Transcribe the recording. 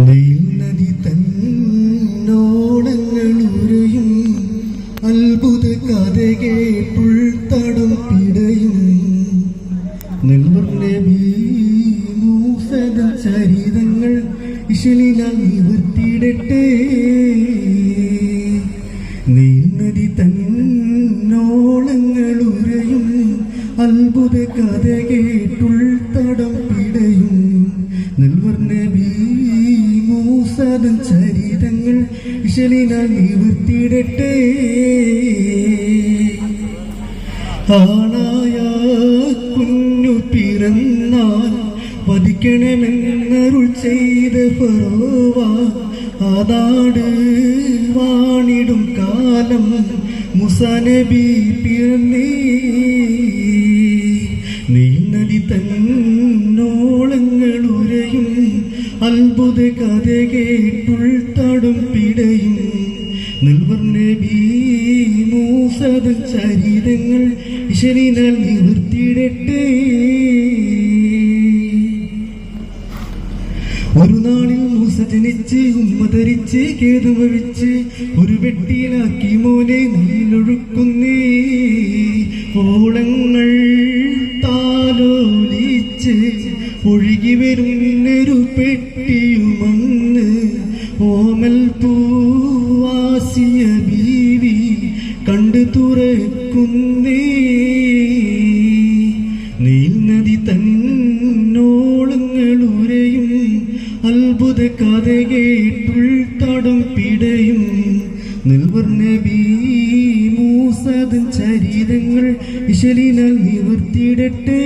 നീൽനദി തന്നോളങ്ങളുരയും അത്ഭുത കഥ കേട്ടുൾത്തടം പിടയും നെൽവർ നബി മൂസദ ചരിതങ്ങൾ ഇശലിനാൽ നിവർത്തിയിടട്ടെ. നീൽനദി തന്നോളങ്ങളുരയും അത്ഭുത കഥ കേട്ടുൾത്തടം പിടയും നെൽവർ നബി മൂസദൻ ചരിതങ്ങൾ ഇശലിനാൽ നിവർത്തിയിടട്ടെ. ആണായ കുഞ്ഞു പിറന്നാൽ വധിക്കണമെന്നരുൾ ചെയ്ത ഫറോവ അതാട് വാണിടും കാലം മൂസാ നബി പിറന്നേ. നീൽനദി തന്നോളങ്ങളുരയും അത്ഭുത കഥ കേട്ടുൾത്തടം പിടയും നെൽവർ നബി മൂസദൻ ചരിതങ്ങൾ ഇശലിനാൽ നിവർത്തിയിടട്ടെ. ഒരു നാളിൽ മൂസ ജനിച്ച് ഉമ്മ ധരിച്ച് കേതുമ വെച്ച് ഒരു വെട്ടിയിലാക്കി മോനെ നീലൊഴുക്കുന്നേ. ഓളങ്ങൾ താലോലിച്ച് ഒഴുകി വരുന്നൊരു പെട്ടിയുമന്ന് ഓമൽ പൂവാസിയ ബീവി കണ്ടു തുറക്കുന്നേ. നീൽനദി തന്നോളങ്ങളുരയും അത്ഭുത കഥ കേട്ടുൾത്തടം പിടയും നെൽവർ നബി മൂസദൻ ചരിതങ്ങൾ ഇശലിനാൽ നിവർത്തിയിടട്ടെ.